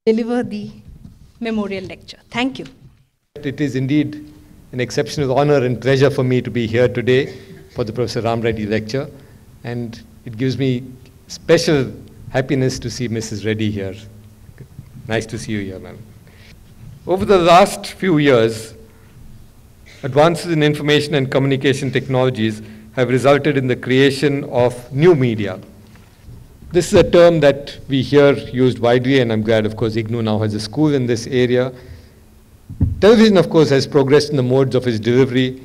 deliver the memorial lecture. Thank you. It is indeed an exceptional honor and pleasure for me to be here today for the Professor Ram Reddy lecture, and it gives me special happiness to see Mrs. Reddy here. Nice to see you here, ma'am. Over the last few years, advances in information and communication technologies have resulted in the creation of new media. This is a term that we hear used widely, and I'm glad, of course, IGNOU now has a school in this area. Television, of course, has progressed in the modes of its delivery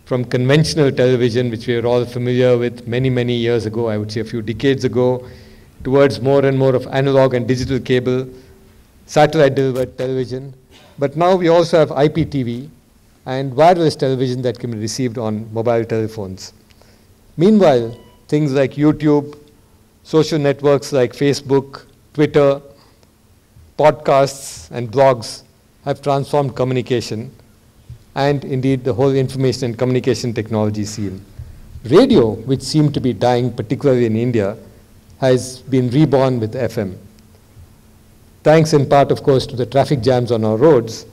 from conventional television, which we are all familiar with many, many years ago, I would say a few decades ago, towards more and more of analog and digital cable, satellite-delivered television. But now we also have IPTV and wireless television that can be received on mobile telephones. Meanwhile, things like YouTube, social networks like Facebook, Twitter, podcasts, and blogs have transformed communication and indeed the whole information and communication technology scene. Radio, which seemed to be dying, particularly in India, has been reborn with FM. Thanks in part, of course, to the traffic jams on our roads,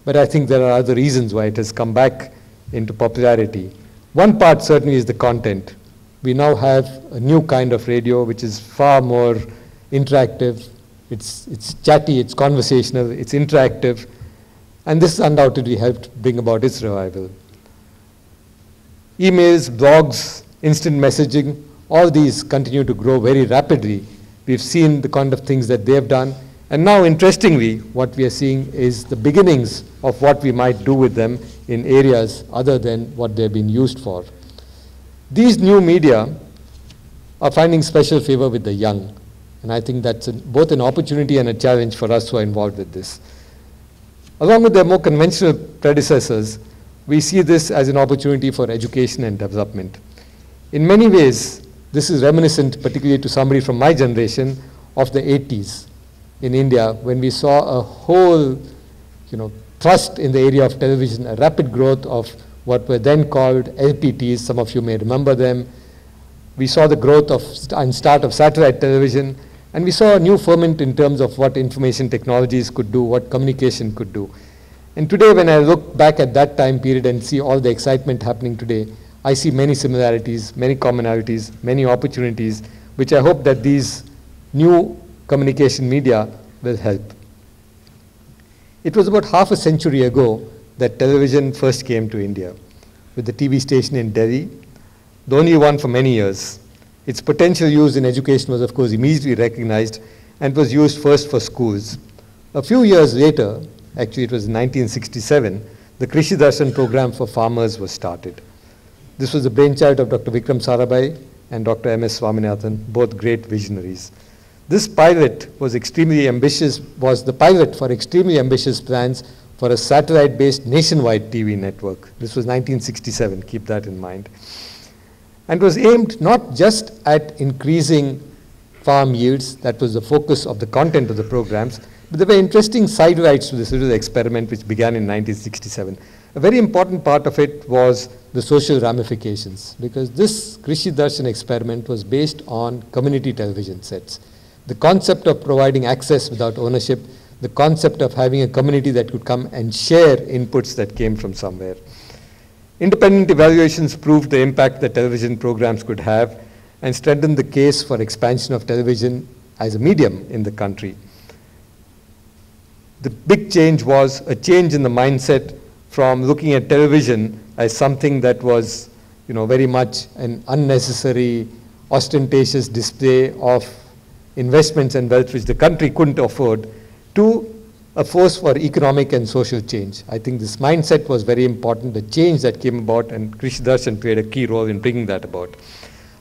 but I think there are other reasons why it has come back into popularity. One part certainly is the content. We now have a new kind of radio which is far more interactive. It's chatty, it's conversational, it's interactive, and this undoubtedly helped bring about its revival. Emails, blogs, instant messaging, all these continue to grow very rapidly. We've seen the kind of things that they've done, and now interestingly, what we are seeing is the beginnings of what we might do with them in areas other than what they've been used for. These new media are finding special favor with the young, and I think that's both an opportunity and a challenge for us who are involved with this. Along with their more conventional predecessors, we see this as an opportunity for education and development. In many ways, this is reminiscent, particularly to somebody from my generation, of the 80s in India, when we saw a whole thrust in the area of television, a rapid growth of what were then called LPTs, some of you may remember them. We saw the growth and start of satellite television, and we saw a new ferment in terms of what information technologies could do, what communication could do. And today, when I look back at that time period and see all the excitement happening today, I see many similarities, many commonalities, many opportunities, which I hope that these new communication media will help. It was about half a century ago that television first came to India, with the TV station in Delhi, the only one for many years. Its potential use in education was, of course, immediately recognized and was used first for schools. A few years later, actually it was in 1967, the Krishi Darshan program for farmers was started. This was the brainchild of Dr. Vikram Sarabhai and Dr. M.S. Swaminathan, both great visionaries. This pilot was the pilot for extremely ambitious plans for a satellite-based nationwide TV network. This was 1967, keep that in mind. And was aimed not just at increasing farm yields, that was the focus of the content of the programs, but there were interesting side rights to this little experiment which began in 1967. A very important part of it was the social ramifications, because this Krishi Darshan experiment was based on community television sets. The concept of providing access without ownership, the concept of having a community that could come and share inputs that came from somewhere. Independent evaluations proved the impact that television programs could have and strengthened the case for expansion of television as a medium in the country. The big change was a change in the mindset from looking at television as something that was, very much an unnecessary, ostentatious display of investments and wealth which the country couldn't afford, to a force for economic and social change. I think this mindset was very important, the change that came about, and Krishi Darshan played a key role in bringing that about.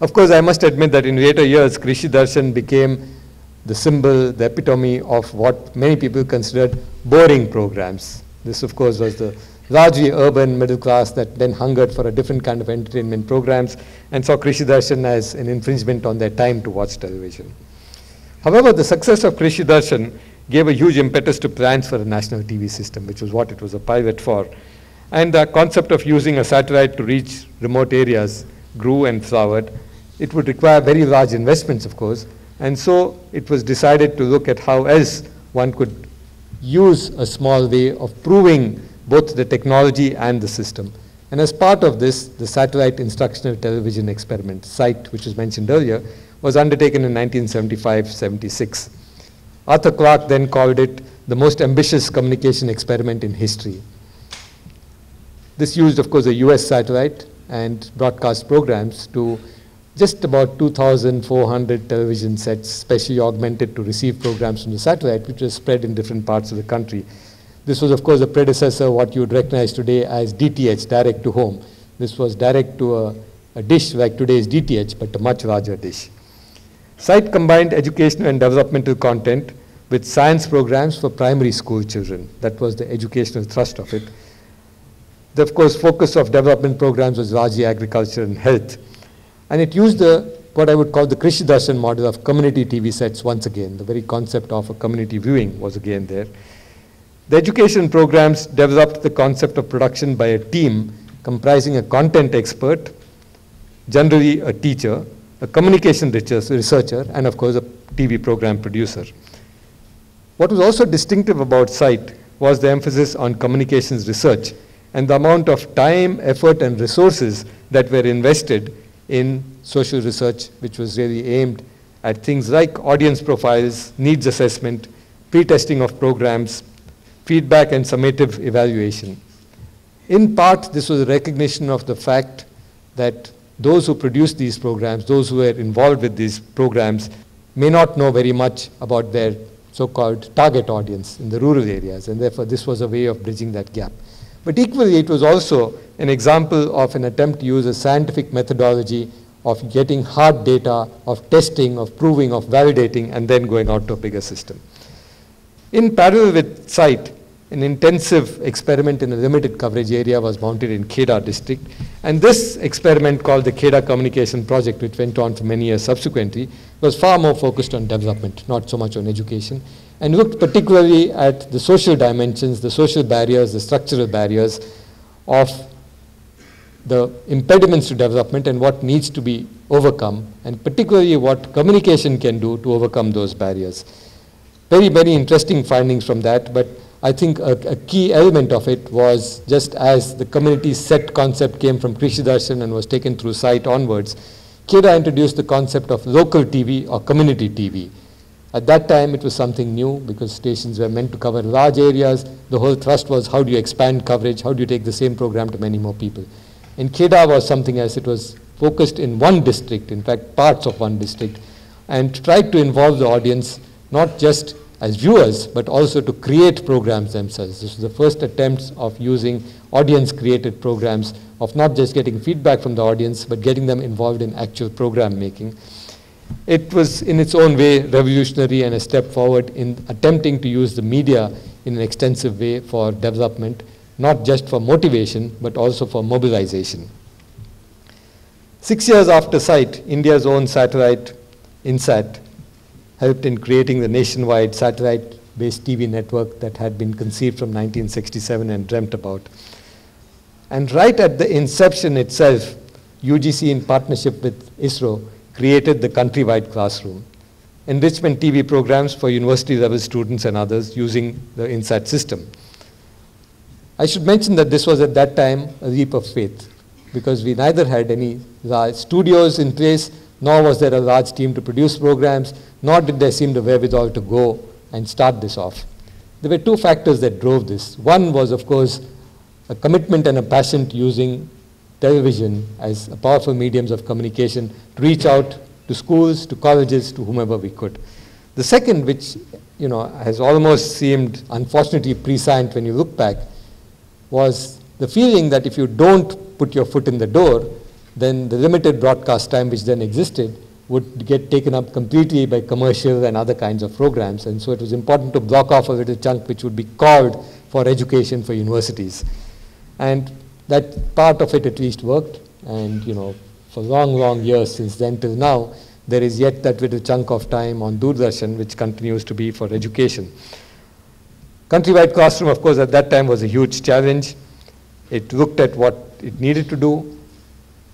Of course, I must admit that in later years, Krishi Darshan became the symbol, the epitome of what many people considered boring programs. This, of course, was the largely urban middle class that then hungered for a different kind of entertainment programs and saw Krishi Darshan as an infringement on their time to watch television. However, the success of Krishi Darshan gave a huge impetus to plans for a national TV system, which was what it was a pilot for. And the concept of using a satellite to reach remote areas grew and flowered. It would require very large investments, of course, and so it was decided to look at how else one could use a small way of proving both the technology and the system. And as part of this, the Satellite Instructional Television Experiment, SITE, which was mentioned earlier, was undertaken in 1975-76. Arthur Clarke then called it the most ambitious communication experiment in history. This used, of course, a US satellite and broadcast programs to just about 2,400 television sets, specially augmented to receive programs from the satellite, which was spread in different parts of the country. This was, of course, a predecessor, what you would recognize today as DTH, direct to home. This was direct to a dish like today's DTH, but a much larger dish. SITE combined educational and developmental content with science programs for primary school children. That was the educational thrust of it. The, of course, focus of development programs was largely agriculture and health. And it used what I would call the Krishi Darshan model of community TV sets once again. The very concept of a community viewing was again there. The education programs developed the concept of production by a team comprising a content expert, generally a teacher, a communication researcher, and of course a TV program producer. What was also distinctive about SITE was the emphasis on communications research and the amount of time, effort, and resources that were invested in social research, which was really aimed at things like audience profiles, needs assessment, pre-testing of programs, feedback and summative evaluation. In part, this was a recognition of the fact that those who produced these programs, those who were involved with these programs, may not know very much about their so-called target audience in the rural areas, and therefore this was a way of bridging that gap. But equally, it was also an example of an attempt to use a scientific methodology of getting hard data, of testing, of proving, of validating, and then going out to a bigger system. In parallel with SITE, an intensive experiment in a limited coverage area was mounted in Kheda district. And this experiment, called the Kheda Communication Project, which went on for many years subsequently, was far more focused on development, not so much on education, and looked particularly at the social dimensions, the social barriers, the structural barriers of the impediments to development and what needs to be overcome, and particularly what communication can do to overcome those barriers. Very, very interesting findings from that, but I think a key element of it was, just as the community set concept came from Krishi Darshan and was taken through SITE onwards, Kheda introduced the concept of local TV or community TV. At that time, it was something new because stations were meant to cover large areas. The whole thrust was, how do you expand coverage? How do you take the same program to many more people? And Kheda was something else. It was focused in one district, in fact, parts of one district, and tried to involve the audience, not just as viewers, but also to create programs themselves. This was the first attempts of using audience-created programs, of not just getting feedback from the audience, but getting them involved in actual program making. It was, in its own way, revolutionary and a step forward in attempting to use the media in an extensive way for development, not just for motivation, but also for mobilization. 6 years after SITE, India's own satellite, INSAT, helped in creating the nationwide satellite-based TV network that had been conceived from 1967 and dreamt about. And right at the inception itself, UGC, in partnership with ISRO, created the countrywide classroom, enrichment TV programs for university-level students and others using the INSAT system. I should mention that this was at that time a leap of faith, because we neither had any large studios in place, nor was there a large team to produce programs, nor did there seem the wherewithal to go and start this off. There were two factors that drove this. One was, of course, a commitment and a passion to using television as a powerful mediums of communication to reach out to schools, to colleges, to whomever we could. The second, which has almost seemed unfortunately prescient when you look back, was the feeling that if you don't put your foot in the door, then the limited broadcast time which then existed would get taken up completely by commercial and other kinds of programs. And so it was important to block off a little chunk which would be called for education for universities. And that part of it at least worked. And for long, long years since then till now, there is yet that little chunk of time on Doordarshan which continues to be for education. Countrywide classroom, of course, at that time was a huge challenge. It looked at what it needed to do.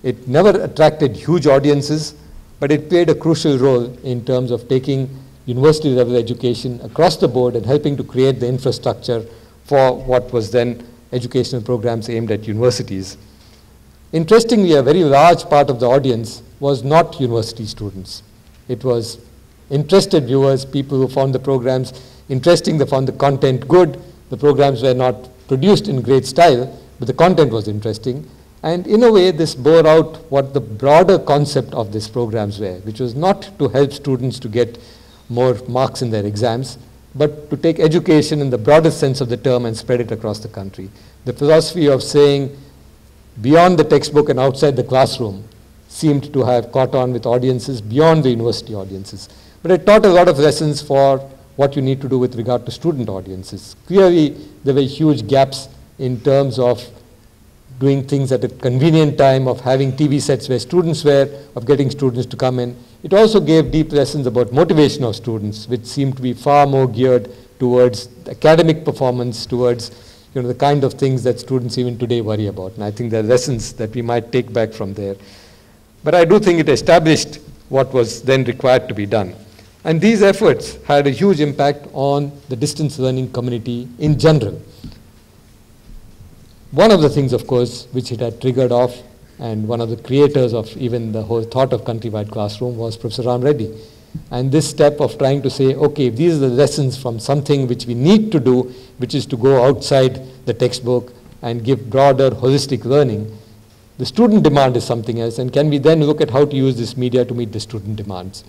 It never attracted huge audiences, but it played a crucial role in terms of taking university level education across the board and helping to create the infrastructure for what was then educational programs aimed at universities. Interestingly, a very large part of the audience was not university students. It was interested viewers, people who found the programs interesting, they found the content good. The programs were not produced in great style, but the content was interesting. And in a way, this bore out what the broader concept of these programs were, which was not to help students to get more marks in their exams, but to take education in the broadest sense of the term and spread it across the country. The philosophy of saying beyond the textbook and outside the classroom seemed to have caught on with audiences beyond the university audiences. But it taught a lot of lessons for what you need to do with regard to student audiences. Clearly, there were huge gaps in terms of doing things at a convenient time, of having TV sets where students were, of getting students to come in. It also gave deep lessons about motivation of students, which seemed to be far more geared towards academic performance, towards the kind of things that students even today worry about. And I think there are lessons that we might take back from there. But I do think it established what was then required to be done. And these efforts had a huge impact on the distance learning community in general. One of the things, of course, which it had triggered off, and one of the creators of even the whole thought of countrywide classroom, was Professor Ram Reddy. And this step of trying to say, okay, these are the lessons from something which we need to do, which is to go outside the textbook and give broader, holistic learning. The student demand is something else, and can we then look at how to use this media to meet the student demands?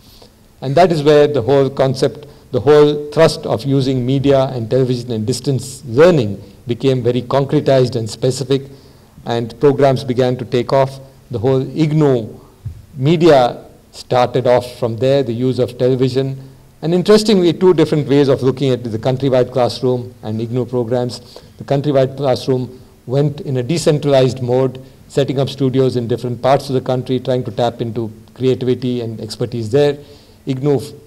And that is where the whole concept, the whole thrust of using media and television and distance learning became very concretized and specific, and programs began to take off. The whole IGNOU media started off from there, the use of television. And interestingly, two different ways of looking at the countrywide classroom and IGNOU programs. The countrywide classroom went in a decentralized mode, setting up studios in different parts of the country, trying to tap into creativity and expertise there. IGNOU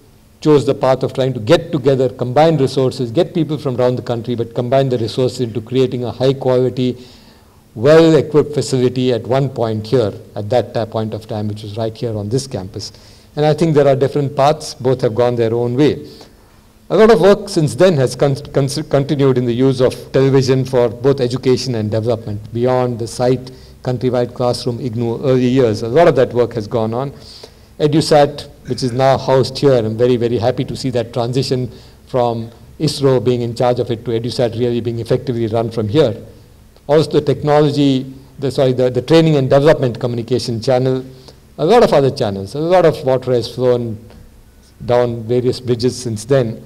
chose the path of trying to get together, combine resources, get people from around the country, but combine the resources into creating a high quality, well-equipped facility at one point here, at that point of time, which was right here on this campus. And I think there are different paths, both have gone their own way. A lot of work since then has continued in the use of television for both education and development, beyond the site, countrywide classroom, IGNOU, early years. A lot of that work has gone on. EduSat, which is now housed here, I'm very, very happy to see that transition from ISRO being in charge of it to EduSat really being effectively run from here. Also the technology, the training and development communication channel, a lot of other channels, a lot of water has flown down various bridges since then.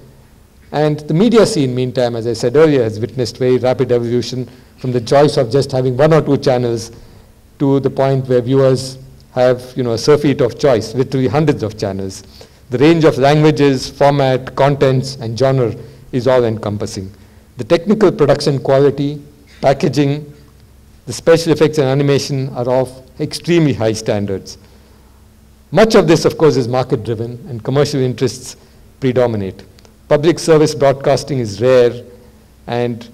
And the media scene, meantime, as I said earlier, has witnessed very rapid evolution from the choice of just having one or two channels to the point where viewers have a surfeit of choice, literally hundreds of channels. The range of languages, format, contents, and genre is all encompassing. The technical production quality, packaging, the special effects and animation are of extremely high standards. Much of this, of course, is market driven and commercial interests predominate. Public service broadcasting is rare, and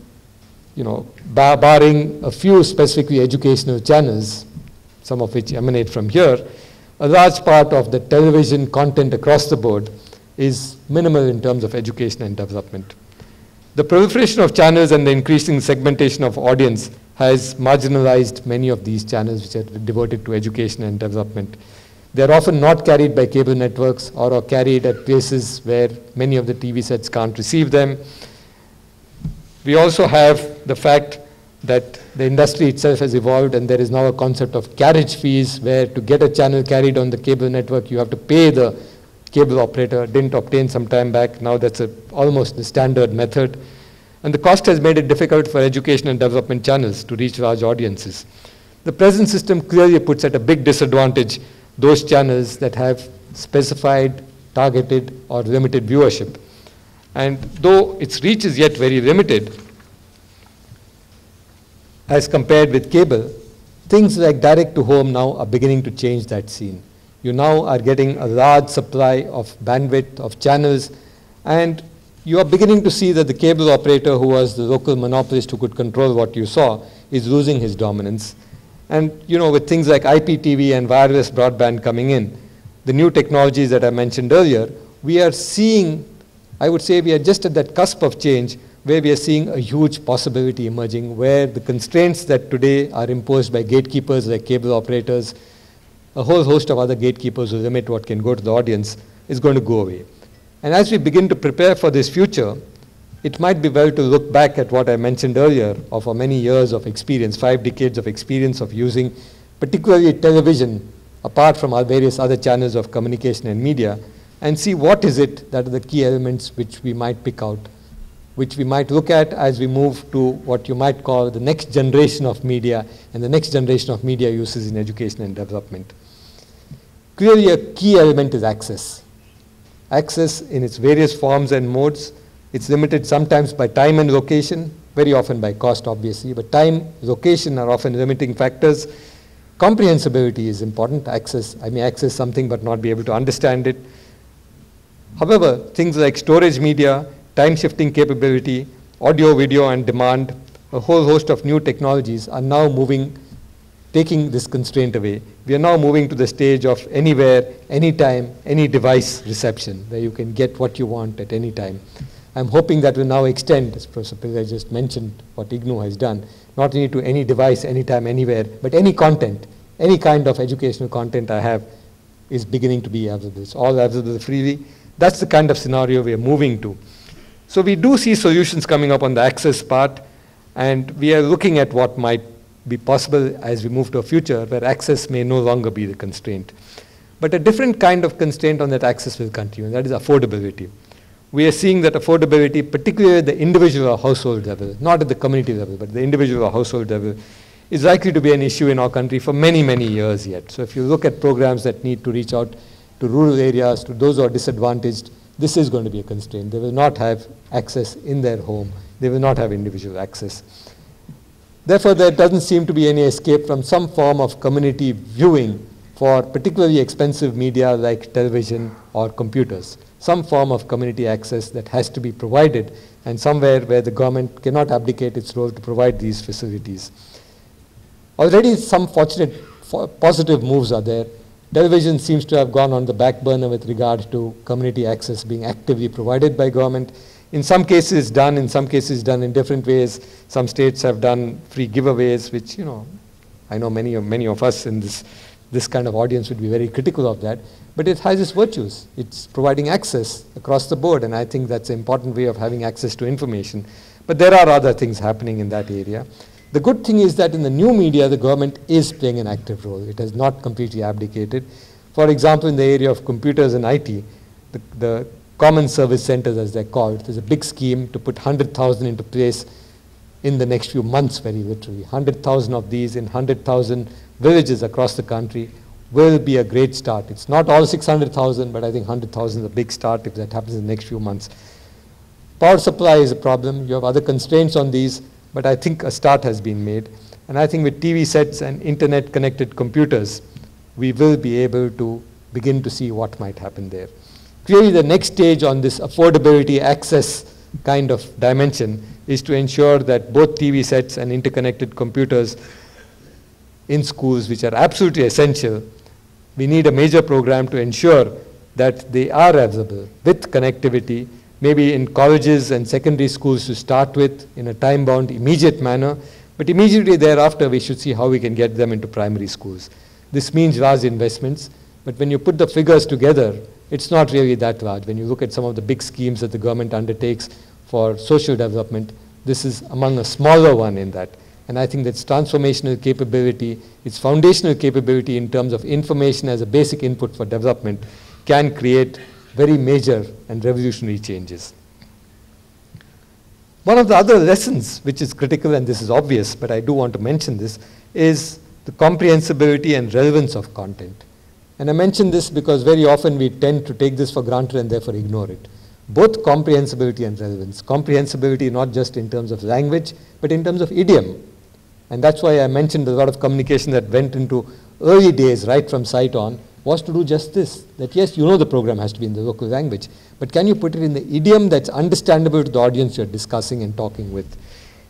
barring a few specifically educational channels, some of which emanate from here, a large part of the television content across the board is minimal in terms of education and development. The proliferation of channels and the increasing segmentation of audience has marginalized many of these channels which are devoted to education and development. They are often not carried by cable networks or are carried at places where many of the TV sets can't receive them. We also have the fact that the industry itself has evolved, and there is now a concept of carriage fees, where to get a channel carried on the cable network, you have to pay the cable operator. Didn't obtain some time back. Now that's almost the standard method. And the cost has made it difficult for education and development channels to reach large audiences. The present system clearly puts at a big disadvantage those channels that have specified, targeted, or limited viewership. And though its reach is yet very limited, as compared with cable, things like direct to home now are beginning to change that scene. You now are getting a large supply of bandwidth, of channels, and you are beginning to see that the cable operator, who was the local monopolist who could control what you saw, is losing his dominance. And with things like IPTV and wireless broadband coming in, the new technologies that I mentioned earlier, we are seeing, I would say we are just at that cusp of change where we are seeing a huge possibility emerging, where the constraints that today are imposed by gatekeepers like cable operators, a whole host of other gatekeepers who limit what can go to the audience, is going to go away. And as we begin to prepare for this future, it might be well to look back at what I mentioned earlier of our many years of experience, 5 decades of experience of using particularly television, apart from our various other channels of communication and media, and see what is it that are the key elements which we might pick out, which we might look at as we move to what you might call the next generation of media and the next generation of media uses in education and development. Clearly, a key element is access. Access in its various forms and modes. It's limited sometimes by time and location, very often by cost, obviously, but time, location are often limiting factors. Comprehensibility is important. Access, I may access something but not be able to understand it. However, things like storage media, time shifting capability, audio, video on demand, a whole host of new technologies are now moving, taking this constraint away. We are now moving to the stage of anywhere, anytime, any device reception, where you can get what you want at any time. I'm hoping that will now extend, as Professor Pillai just mentioned, what IGNOU has done, not only to any device, anytime, anywhere, but any content, any kind of educational content I have is beginning to be available. It's all available freely. That's the kind of scenario we are moving to. So we do see solutions coming up on the access part, and we are looking at what might be possible as we move to a future where access may no longer be the constraint. But a different kind of constraint on that access will continue, and that is affordability. We are seeing that affordability, particularly at the individual or household level, not at the community level, but the individual or household level, is likely to be an issue in our country for many, many years yet. So if you look at programs that need to reach out to rural areas, to those who are disadvantaged, this is going to be a constraint. They will not have access in their home. They will not have individual access. Therefore, there doesn't seem to be any escape from some form of community viewing for particularly expensive media like television or computers. Some form of community access that has to be provided, and somewhere where the government cannot abdicate its role to provide these facilities. Already some positive moves are there. Television seems to have gone on the back burner with regard to community access being actively provided by government. In some cases done, in some cases done in different ways. Some states have done free giveaways, which, you know, I know many of us in this kind of audience would be very critical of that. But it has its virtues. It's providing access across the board, and I think that's an important way of having access to information. But there are other things happening in that area. The good thing is that in the new media, the government is playing an active role. It has not completely abdicated. For example, in the area of computers and IT, the common service centers, as they're called, there's a big scheme to put 100,000 into place in the next few months, very literally. 100,000 of these in 100,000 villages across the country will be a great start. It's not all 600,000, but I think 100,000 is a big start if that happens in the next few months. Power supply is a problem. You have other constraints on these, but I think a start has been made. And I think with TV sets and internet-connected computers, we will be able to begin to see what might happen there. Clearly, the next stage on this affordability access kind of dimension is to ensure that both TV sets and interconnected computers in schools, which are absolutely essential, we need a major program to ensure that they are available with connectivity, maybe in colleges and secondary schools to start with in a time-bound, immediate manner, but immediately thereafter we should see how we can get them into primary schools. This means large investments, but when you put the figures together, it's not really that large. When you look at some of the big schemes that the government undertakes for social development, this is among a smaller one in that. And I think that's transformational capability, its foundational capability in terms of information as a basic input for development can create very major and revolutionary changes. One of the other lessons which is critical, and this is obvious, but I do want to mention this, is the comprehensibility and relevance of content. And I mention this because very often we tend to take this for granted and therefore ignore it. Both comprehensibility and relevance. Comprehensibility not just in terms of language, but in terms of idiom. And that's why I mentioned a lot of communication that went into early days, right from site on, was to do just this. That yes, you know the program has to be in the local language, but can you put it in the idiom that's understandable to the audience you're discussing and talking with?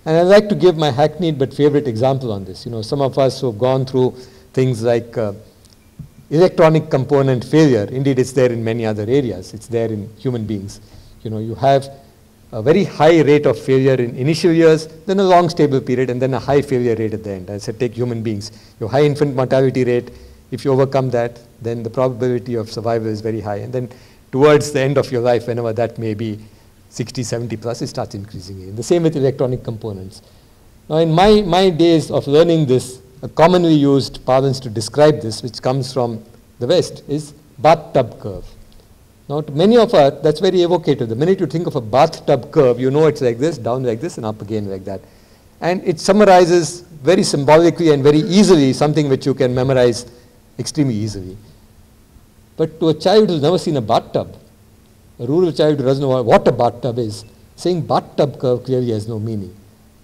And I'd like to give my hackneyed but favorite example on this. You know, some of us who have gone through things like electronic component failure. Indeed, it's there in many other areas. It's there in human beings. You have a very high rate of failure in initial years, then a long stable period, and then a high failure rate at the end. I said, take human beings. Your high infant mortality rate, if you overcome that, then the probability of survival is very high. And then towards the end of your life, whenever that may be, 60, 70 plus, it starts increasing again. The same with electronic components. Now, in my days of learning this, a commonly used parlance to describe this, which comes from the West, is bathtub curve. Now, to many of us, that's very evocative. The minute you think of a bathtub curve, you know it's like this, down like this, and up again like that. And it summarizes very symbolically and very easily something which you can memorize extremely easily. But to a child who's never seen a bathtub, a rural child who doesn't know what a bathtub is, saying bathtub curve clearly has no meaning.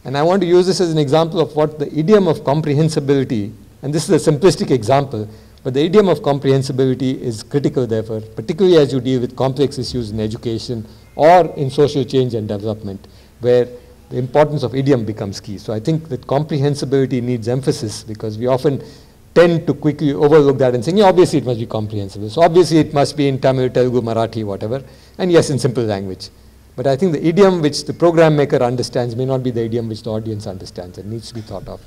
And I want to use this as an example of what the idiom of comprehensibility, and this is a simplistic example, but the idiom of comprehensibility is critical therefore, particularly as you deal with complex issues in education or in social change and development, where the importance of idiom becomes key. So I think that comprehensibility needs emphasis because we often tend to quickly overlook that and saying, yeah, obviously it must be comprehensible. So obviously it must be in Tamil, Telugu, Marathi, whatever, and yes, in simple language. But I think the idiom which the program maker understands may not be the idiom which the audience understands and needs to be thought of.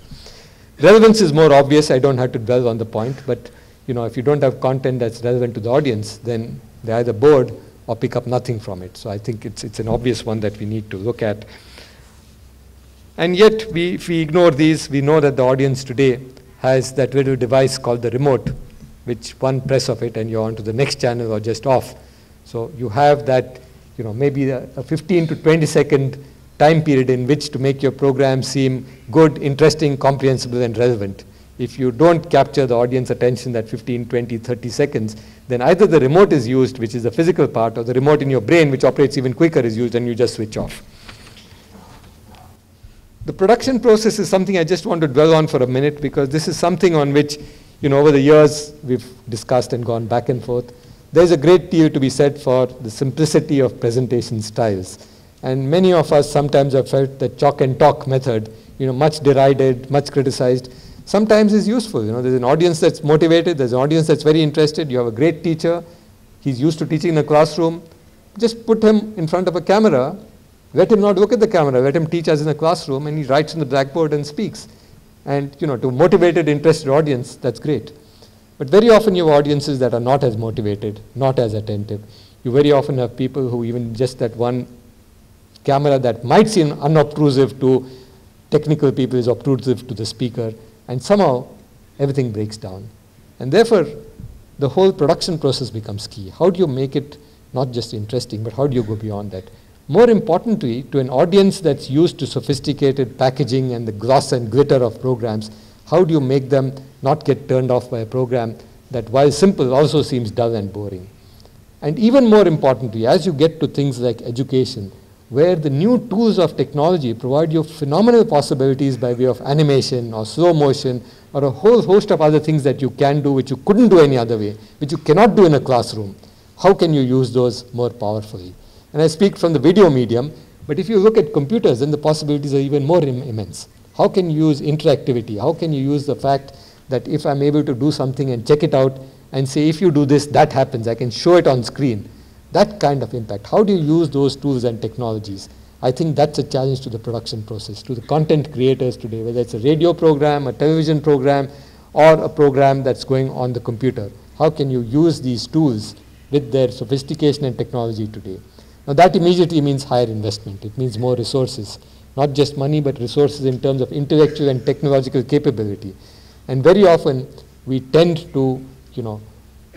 Relevance is more obvious. I don't have to dwell on the point, but if you don't have content that's relevant to the audience, then they're either bored or pick up nothing from it. So I think it's an obvious one that we need to look at. And yet, if we ignore these, we know that the audience today has that little device called the remote, which one press of it and you're on to the next channel or just off. So you have that, maybe a 15 to 20 second time period in which to make your program seem good, interesting, comprehensible, and relevant. If you don't capture the audience attention that 15, 20, 30 seconds, then either the remote is used, which is the physical part, or the remote in your brain, which operates even quicker, is used, and you just switch off. The production process is something I just want to dwell on for a minute because this is something on which, over the years we've discussed and gone back and forth. There's a great deal to be said for the simplicity of presentation styles. And many of us sometimes have felt the chalk and talk method, much derided, much criticized, sometimes is useful. There's an audience that's motivated, there's an audience that's very interested, you have a great teacher, he's used to teaching in a classroom, just put him in front of a camera, let him not look at the camera, let him teach us in a classroom, and he writes on the blackboard and speaks. And to a motivated, interested audience, that's great. But very often you have audiences that are not as motivated, not as attentive. You very often have people who even just that one camera that might seem unobtrusive to technical people is obtrusive to the speaker, and somehow everything breaks down. And therefore, the whole production process becomes key. How do you make it not just interesting, but how do you go beyond that? More importantly, to an audience that's used to sophisticated packaging and the gloss and glitter of programs, how do you make them not get turned off by a program that, while simple, also seems dull and boring? And even more importantly, as you get to things like education, where the new tools of technology provide you phenomenal possibilities by way of animation or slow motion or a whole host of other things that you can do which you couldn't do any other way, which you cannot do in a classroom, how can you use those more powerfully? And I speak from the video medium, but if you look at computers, then the possibilities are even more immense. How can you use interactivity? How can you use the fact that if I'm able to do something and check it out and say, if you do this, that happens, I can show it on screen. That kind of impact. How do you use those tools and technologies? I think that's a challenge to the production process, to the content creators today, whether it's a radio program, a television program, or a program that's going on the computer. How can you use these tools with their sophistication and technology today? Now that immediately means higher investment. It means more resources, not just money, but resources in terms of intellectual and technological capability. And very often we tend to,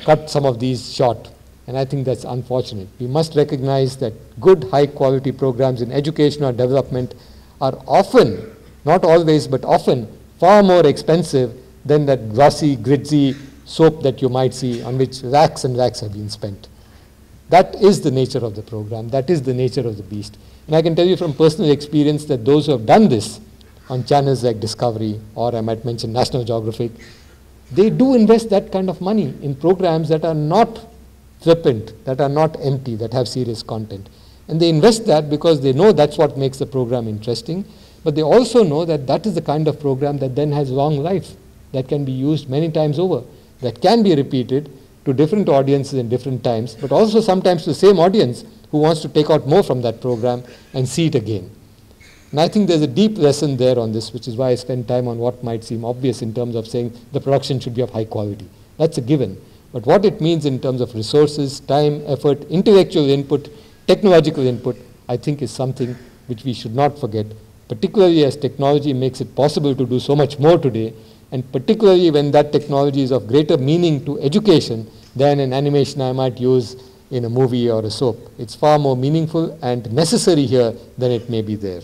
cut some of these short. And I think that's unfortunate. We must recognize that good, high-quality programs in education or development are often, not always, but often, far more expensive than that glossy, glitzy soap that you might see on which racks and racks have been spent. That is the nature of the program. That is the nature of the beast. And I can tell you from personal experience that those who have done this on channels like Discovery, or I might mention National Geographic, they do invest that kind of money in programs that are not flippant, that are not empty, that have serious content. And they invest that because they know that's what makes the program interesting, but they also know that that is the kind of program that then has long life, that can be used many times over, that can be repeated to different audiences in different times, but also sometimes to the same audience who wants to take out more from that program and see it again. And I think there's a deep lesson there on this, which is why I spend time on what might seem obvious in terms of saying the production should be of high quality. That's a given. But what it means in terms of resources, time, effort, intellectual input, technological input, I think is something which we should not forget, particularly as technology makes it possible to do so much more today, and particularly when that technology is of greater meaning to education than an animation I might use in a movie or a soap. It's far more meaningful and necessary here than it may be there.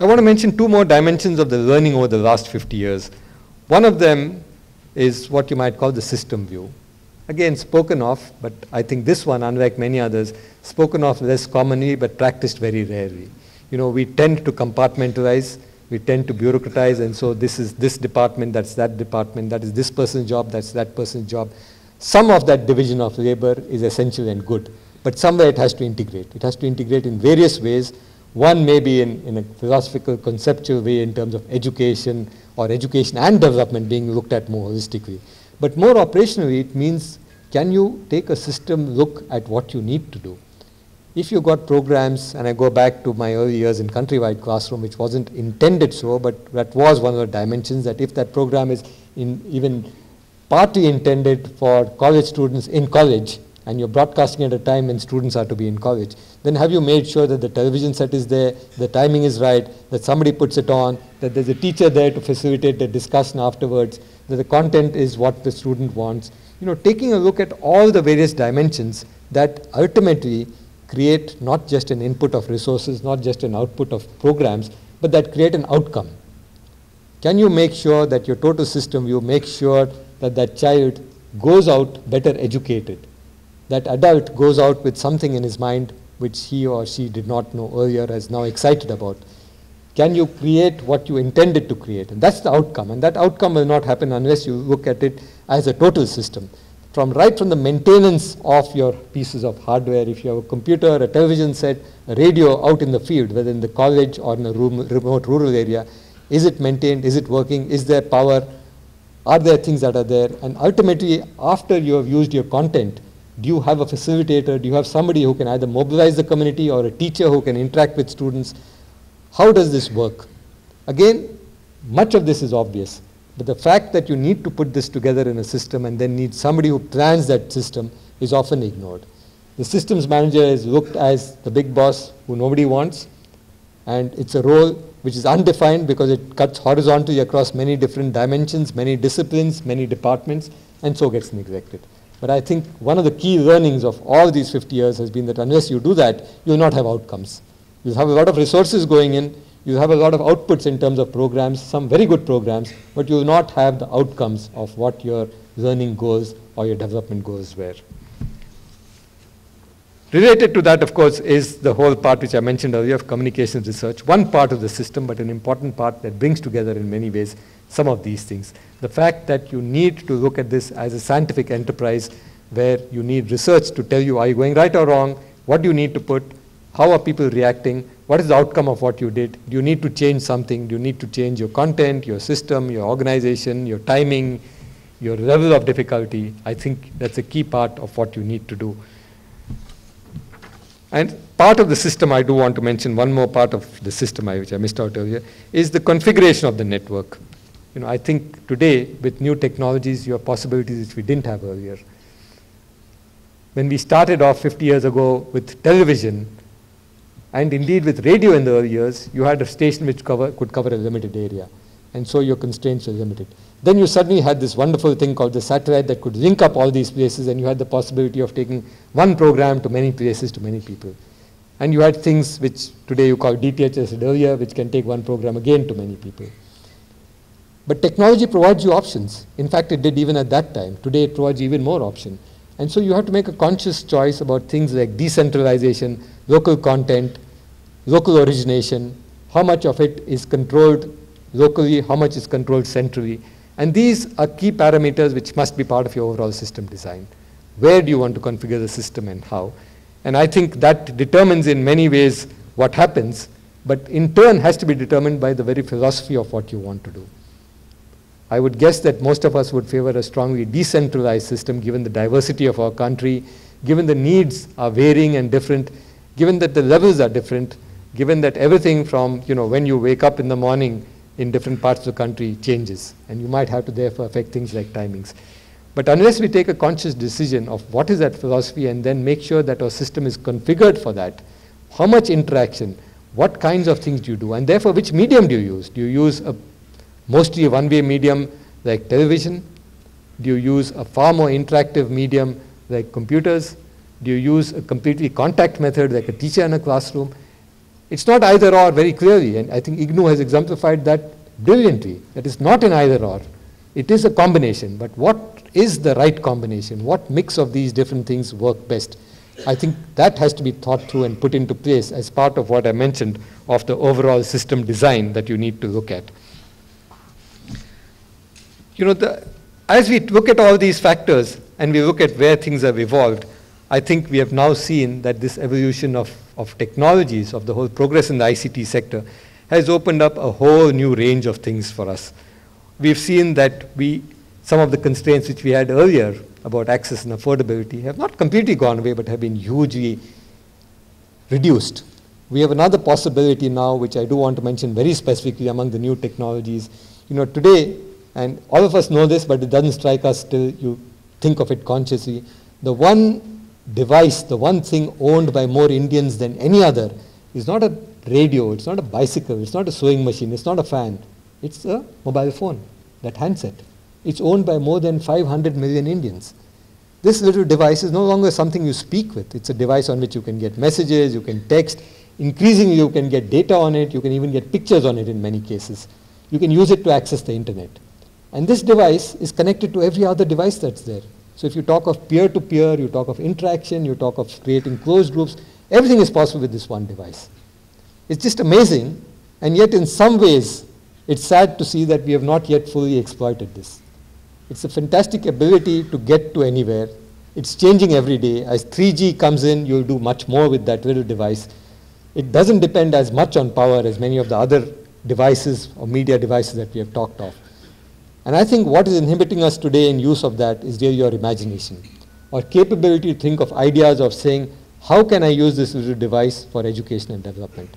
I want to mention two more dimensions of the learning over the last 50 years. One of them is what you might call the system view. Again, spoken of, but I think this one, unlike many others, spoken of less commonly but practiced very rarely. You know, we tend to compartmentalize, we tend to bureaucratize, and so this is this department, that's that department, that is this person's job, that's that person's job. Some of that division of labor is essential and good, but somewhere it has to integrate. It has to integrate in various ways. One may be in a philosophical, conceptual way in terms of education or education and development being looked at more holistically. But more operationally, it means, can you take a system look at what you need to do? If you got programs, and I go back to my early years in Countrywide Classroom, which wasn't intended so, but that was one of the dimensions, that if that program is even partly intended for college students in college, and you're broadcasting at a time when students are to be in college, then have you made sure that the television set is there, the timing is right, that somebody puts it on, that there's a teacher there to facilitate the discussion afterwards, that the content is what the student wants. You know, taking a look at all the various dimensions that ultimately create not just an input of resources, not just an output of programs, but that create an outcome. Can you make sure that your total system view makes sure that that child goes out better educated? That adult goes out with something in his mind which he or she did not know earlier, is now excited about. Can you create what you intended to create? And that's the outcome. And that outcome will not happen unless you look at it as a total system. Right from the maintenance of your pieces of hardware, if you have a computer, a television set, a radio out in the field, whether in the college or in a remote rural area, is it maintained? Is it working? Is there power? Are there things that are there? And ultimately, after you have used your content, do you have a facilitator? Do you have somebody who can either mobilize the community or a teacher who can interact with students? How does this work? Again, much of this is obvious, but the fact that you need to put this together in a system and then need somebody who plans that system is often ignored. The systems manager is looked as the big boss who nobody wants, and it's a role which is undefined because it cuts horizontally across many different dimensions, many disciplines, many departments, and so gets neglected. But I think one of the key learnings of all these 50 years has been that unless you do that, you will not have outcomes. You'll have a lot of resources going in, you'll have a lot of outputs in terms of programs, some very good programs, but you will not have the outcomes of what your learning goals or your development goals were. Related to that, of course, is the whole part which I mentioned earlier of communications research, one part of the system, but an important part that brings together in many ways some of these things. The fact that you need to look at this as a scientific enterprise where you need research to tell you, are you going right or wrong? What do you need to put? How are people reacting? What is the outcome of what you did? Do you need to change something? Do you need to change your content, your system, your organization, your timing, your level of difficulty? I think that's a key part of what you need to do. And part of the system, I do want to mention one more part of the system which I missed out earlier, is the configuration of the network. You know, I think today with new technologies, you have possibilities which we didn't have earlier. When we started off 50 years ago with television, and indeed with radio in the early years, you had a station which could cover a limited area. And so your constraints were limited. Then you suddenly had this wonderful thing called the satellite that could link up all these places, and you had the possibility of taking one program to many places, to many people. And you had things which today you call DTH, as I said earlier, which can take one program again to many people. But technology provides you options. In fact, it did even at that time. Today it provides even more option. And so you have to make a conscious choice about things like decentralization, local content, local origination, how much of it is controlled locally, how much is controlled centrally. And these are key parameters which must be part of your overall system design. Where do you want to configure the system and how? And I think that determines in many ways what happens, but in turn has to be determined by the very philosophy of what you want to do. I would guess that most of us would favor a strongly decentralized system given the diversity of our country, given the needs are varying and different, given that the levels are different, given that everything from when you wake up in the morning in different parts of the country changes, and you might have to therefore affect things like timings. But unless we take a conscious decision of what is that philosophy and then make sure that our system is configured for that, how much interaction, what kinds of things do you do, and therefore which medium do you use? Do you use mostly a one-way medium like television? Do you use a far more interactive medium like computers? Do you use a completely contact method like a teacher in a classroom? It's not either or very clearly, and I think IGNOU has exemplified that brilliantly. That is not an either or. It is a combination, but what is the right combination? What mix of these different things work best? I think that has to be thought through and put into place as part of what I mentioned of the overall system design that you need to look at. As we look at all these factors and we look at where things have evolved, I think we have now seen that this evolution of technologies, of the whole progress in the ICT sector, has opened up a whole new range of things for us. We've seen that some of the constraints which we had earlier about access and affordability have not completely gone away, but have been hugely reduced. We have another possibility now, which I do want to mention very specifically among the new technologies. Today, and all of us know this, but it doesn't strike us till you think of it consciously, the one device, the one thing owned by more Indians than any other is not a radio, it's not a bicycle, it's not a sewing machine, it's not a fan, it's a mobile phone, that handset. It's owned by more than 500 million Indians. This little device is no longer something you speak with. It's a device on which you can get messages, you can text. Increasingly, you can get data on it. You can even get pictures on it in many cases. You can use it to access the internet. And this device is connected to every other device that's there. So if you talk of peer-to-peer, you talk of interaction, you talk of creating closed groups, everything is possible with this one device. It's just amazing, and yet in some ways, it's sad to see that we have not yet fully exploited this. It's a fantastic ability to get to anywhere. It's changing every day. As 3G comes in, you'll do much more with that little device. It doesn't depend as much on power as many of the other devices or media devices that we have talked of. And I think what is inhibiting us today in use of that is really your imagination, or capability to think of ideas of saying, how can I use this little device for education and development?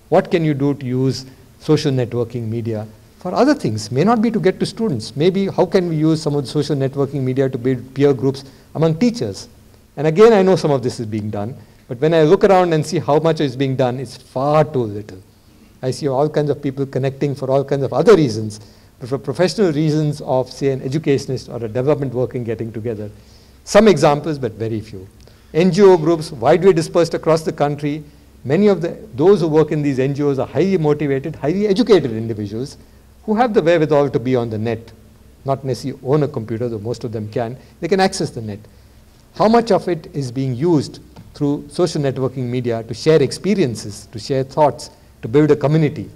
What can you do to use social networking media for other things? May not be to get to students. Maybe how can we use some of the social networking media to build peer groups among teachers? And again, I know some of this is being done, but when I look around and see how much is being done, it's far too little. I see all kinds of people connecting for all kinds of other reasons, but for professional reasons of, say, an educationist or a development working getting together. Some examples, but very few. NGO groups, widely dispersed across the country. Many of those who work in these NGOs are highly motivated, highly educated individuals who have the wherewithal to be on the net, not necessarily own a computer, though most of them can. They can access the net. How much of it is being used through social networking media to share experiences, to share thoughts, to build a community?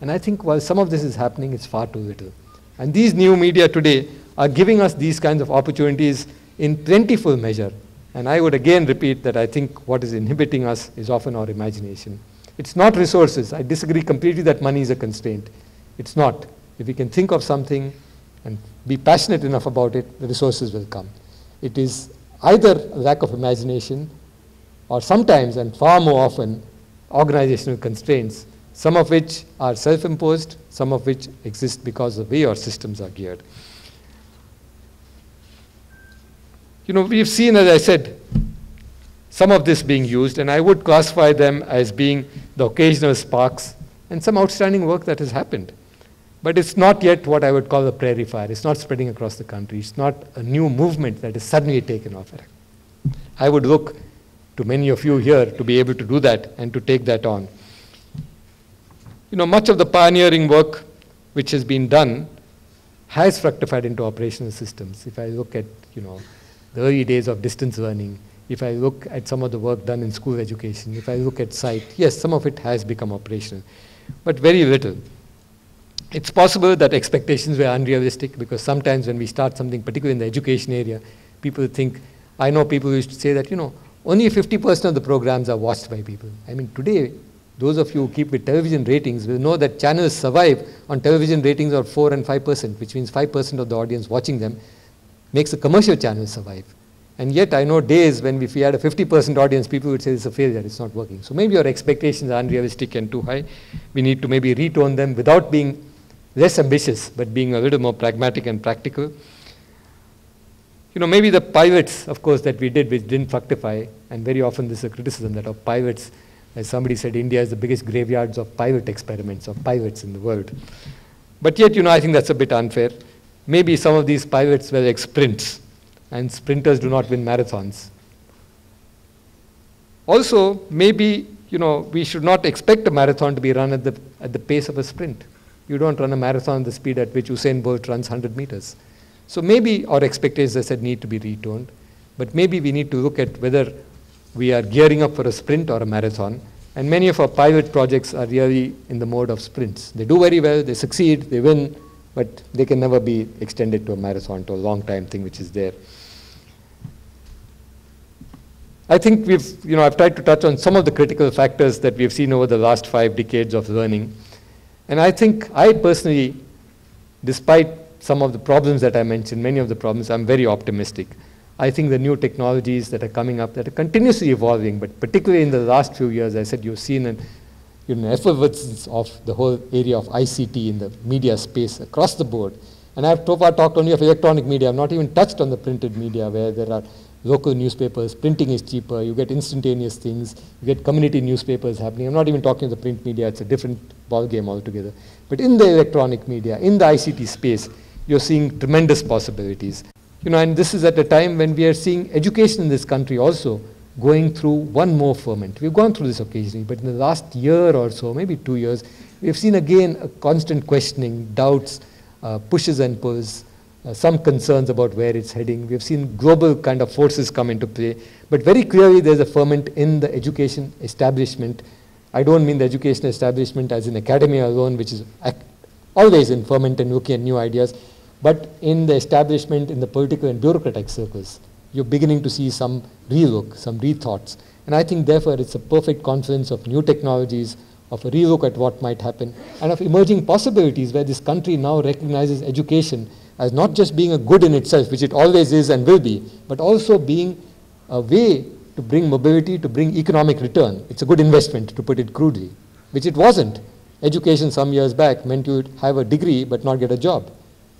And I think while some of this is happening, it's far too little. And these new media today are giving us these kinds of opportunities in plentiful measure. And I would again repeat that I think what is inhibiting us is often our imagination. It's not resources. I disagree completely that money is a constraint. It's not. If we can think of something and be passionate enough about it, the resources will come. It is either a lack of imagination or sometimes, and far more often, organizational constraints, some of which are self-imposed, some of which exist because of the way our systems are geared. We've seen, as I said, some of this being used, and I would classify them as being the occasional sparks and some outstanding work that has happened. But it's not yet what I would call a prairie fire. It's not spreading across the country. It's not a new movement that is suddenly taken off. I would look to many of you here to be able to do that and to take that on. Much of the pioneering work which has been done has fructified into operational systems. If I look at, the early days of distance learning, if I look at some of the work done in school education, if I look at SITE, yes, some of it has become operational, but very little. It's possible that expectations were unrealistic because sometimes when we start something, particularly in the education area, people think, I know people used to say that, only 50% of the programs are watched by people. I mean, today, those of you who keep with television ratings will know that channels survive on television ratings of 4 and 5%, which means 5% of the audience watching them makes a commercial channel survive. And yet I know days when if we had a 50% audience, people would say it's a failure, it's not working. So maybe your expectations are unrealistic and too high. We need to maybe retone them without being less ambitious, but being a little more pragmatic and practical. You know, maybe the pilots, of course, that we did, which didn't fructify, and very often this is a criticism that of pilots, as somebody said, India is the biggest graveyards of pilot experiments, of pilots in the world. But yet, you know, I think that's a bit unfair. Maybe some of these pilots were like sprints, and sprinters do not win marathons. Also, maybe, you know, we should not expect a marathon to be run at the pace of a sprint. You don't run a marathon at the speed at which Usain Bolt runs 100 meters. So maybe our expectations, as I said, need to be retoned, but maybe we need to look at whether we are gearing up for a sprint or a marathon, and many of our pilot projects are really in the mode of sprints. They do very well, they succeed, they win, but they can never be extended to a marathon, to a long time thing which is there. I think I've tried to touch on some of the critical factors that we've seen over the last 5 decades of learning. And I think I personally, despite some of the problems that I mentioned, many of the problems, I'm very optimistic. I think the new technologies that are coming up, that are continuously evolving, but particularly in the last few years, I said you've seen an effervescence of the whole area of ICT in the media space across the board. And I've so far talked only of electronic media. I've not even touched on the printed media, where there are local newspapers, printing is cheaper, you get instantaneous things, you get community newspapers happening. I'm not even talking of the print media, it's a different ballgame altogether. But in the electronic media, in the ICT space, you're seeing tremendous possibilities. And this is at a time when we are seeing education in this country also going through one more ferment. We've gone through this occasionally, but in the last year or so, maybe 2 years, we've seen again a constant questioning, doubts, pushes and pulls, some concerns about where it's heading. We've seen global kind of forces come into play, but very clearly there's a ferment in the education establishment. I don't mean the education establishment as in academia alone, which is always in ferment and looking at new ideas, but in the establishment, in the political and bureaucratic circles, you're beginning to see some relook, some rethoughts. And I think therefore it's a perfect confluence of new technologies, of a relook at what might happen, and of emerging possibilities where this country now recognizes education as not just being a good in itself, which it always is and will be, but also being a way to bring mobility, to bring economic return. It's a good investment, to put it crudely, which it wasn't. Education some years back meant you would have a degree but not get a job.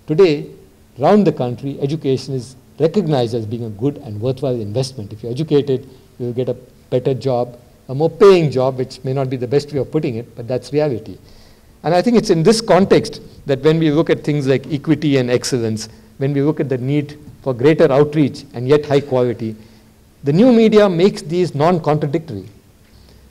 Today, around the country, education is recognized as being a good and worthwhile investment. If you're educated, you'll get a better job, a more paying job, which may not be the best way of putting it, but that's reality. And I think it's in this context that when we look at things like equity and excellence, when we look at the need for greater outreach and yet high quality, the new media makes these non-contradictory.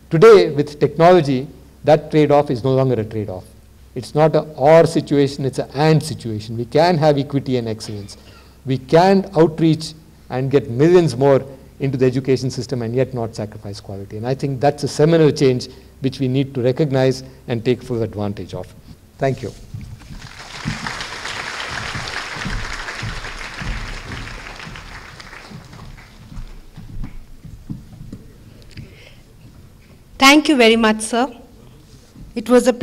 Today, with technology, that trade-off is no longer a trade-off. It's not an or situation, it's an and situation. We can have equity and excellence. We can outreach and get millions more into the education system and yet not sacrifice quality. And I think that's a seminal change which we need to recognize and take full advantage of. Thank you. Thank you very much, sir. It was a pleasure.